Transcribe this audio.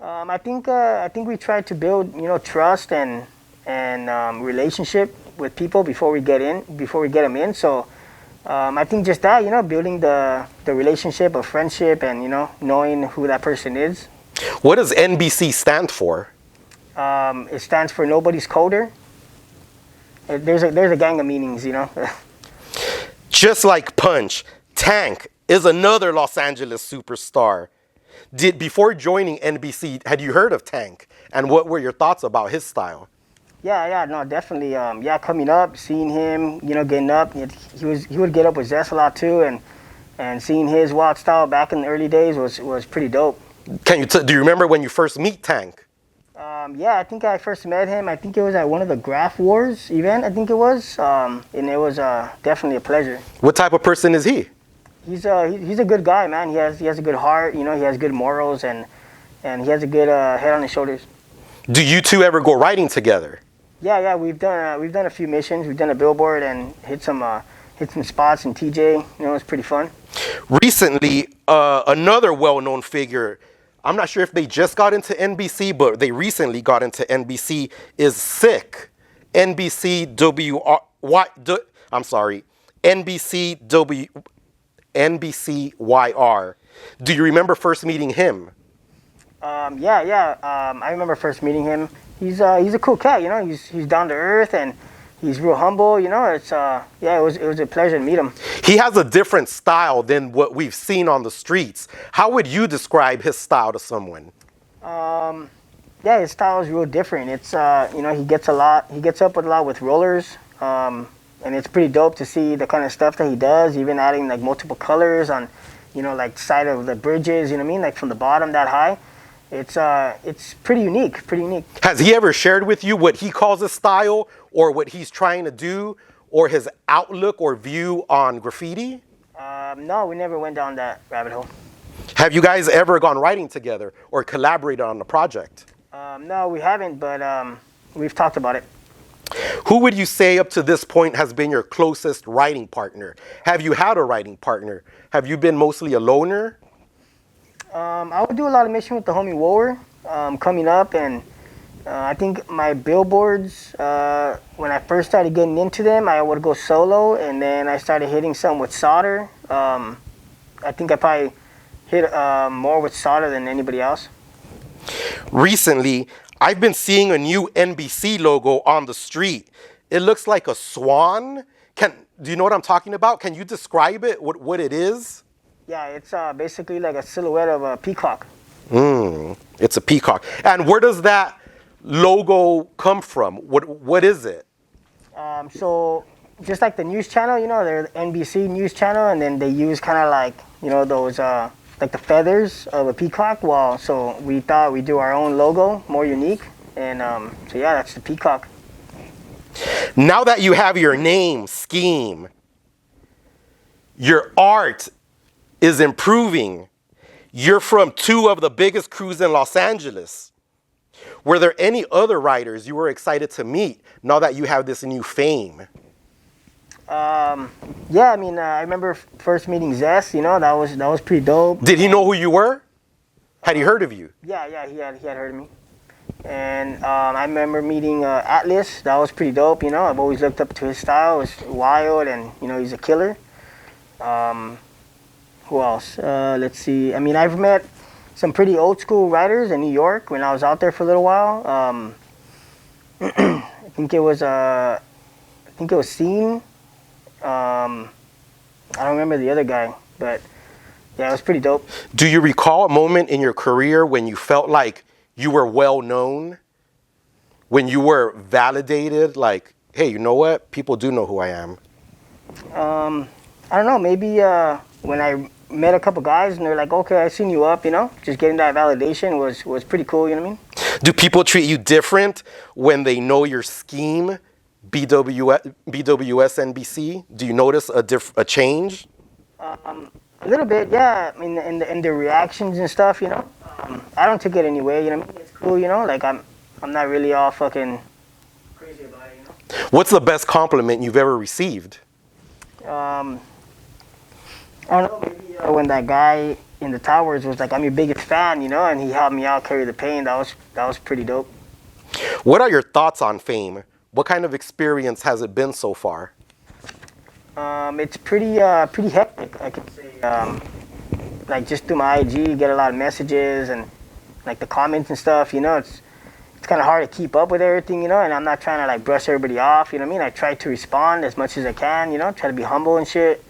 I think we try to build, trust and relationship with people before we get them in. So I think just that, building the relationship of friendship and knowing who that person is. What does NBC stand for? It stands for Nobody's Coder. There's a gang of meanings, Just like Punch, Tank is another Los Angeles superstar. Before joining NBC, had you heard of Tank? And what were your thoughts about his style? Yeah, no, definitely. Coming up, seeing him, getting up, he would get up with Zest a lot too, and seeing his wild style back in the early days was pretty dope. Do you remember when you first meet Tank? I think I first met him. I think it was at one of the Graph Wars event. I think it was, and it was definitely a pleasure. What type of person is he? He's a good guy, man. He has a good heart. He has good morals, and he has a good head on his shoulders. Do you two ever go riding together? Yeah. We've done a few missions. We've done a billboard and hit some spots in TJ. It's pretty fun. Recently, another well-known figure, I'm not sure if they just got into NBC, but they recently got into NBC, is Sick. NBCYR. Do you remember first meeting him? I remember first meeting him. He's a cool cat, He's down to earth and he's real humble, It's it was a pleasure to meet him. He has a different style than what we've seen on the streets. How would you describe his style to someone? His style is real different. It's he gets up a lot with rollers. And it's pretty dope to see the kind of stuff that he does, even adding like multiple colors on, like side of the bridges, like from the bottom that high. It's pretty unique. Has he ever shared with you what he calls his style or what he's trying to do or his outlook or view on graffiti? No, we never went down that rabbit hole. Have you guys ever gone writing together or collaborated on a project? No, we haven't, but we've talked about it. Who would you say up to this point has been your closest writing partner? Have you had a writing partner? Have you been mostly a loner? I would do a lot of mission with the homie Wower coming up, and I think my billboards, when I first started getting into them, I would go solo, and then I started hitting some with solder. I think I probably hit more with solder than anybody else. Recently, I've been seeing a new NBC logo on the street. It looks like a swan. Do you know what I'm talking about? Can you describe it, what it is? Yeah, it's basically like a silhouette of a peacock. It's a peacock. And where does that logo come from? What is it? So just like the news channel, they're the NBC news channel, and then they use kind of like, those like the feathers of a peacock. So we thought we'd do our own logo, more unique. And that's the peacock. Now that you have your name, Scheme, your art is improving. You're from two of the biggest crews in Los Angeles. Were there any other writers you were excited to meet now that you have this new fame? I remember first meeting Zest, that was pretty dope. Did he know who you were? Had he heard of you? Yeah, he had heard of me. And I remember meeting Atlas. That was pretty dope, I've always looked up to his style. It was wild, and, he's a killer. Who else? Let's see. I've met some pretty old school writers in New York when I was out there for a little while. I think it was Scene. I don't remember the other guy, but yeah, it was pretty dope. Do you recall a moment in your career when you felt like you were well known? When you were validated, like, hey, you know what? People do know who I am. I don't know. Maybe when I met a couple guys and they're like, okay, I seen you up, just getting that validation was pretty cool, you know what I mean? Do people treat you different when they know your scheme, BWS NBC? Do you notice a change? A little bit, yeah. In the reactions and stuff, I don't take it anyway, you know what I mean? It's cool, like I'm not really all fucking crazy about it, What's the best compliment you've ever received? I don't know, maybe when that guy in the towers was like, I'm your biggest fan, you know, and he helped me out carry the paint. That was pretty dope. What are your thoughts on fame? What kind of experience has it been so far? It's pretty hectic, I could say. Like just through my IG, you get a lot of messages and like the comments and stuff. You know, it's kind of hard to keep up with everything. You know, and I'm not trying to like brush everybody off. You know what I mean? I try to respond as much as I can. You know, try to be humble and shit.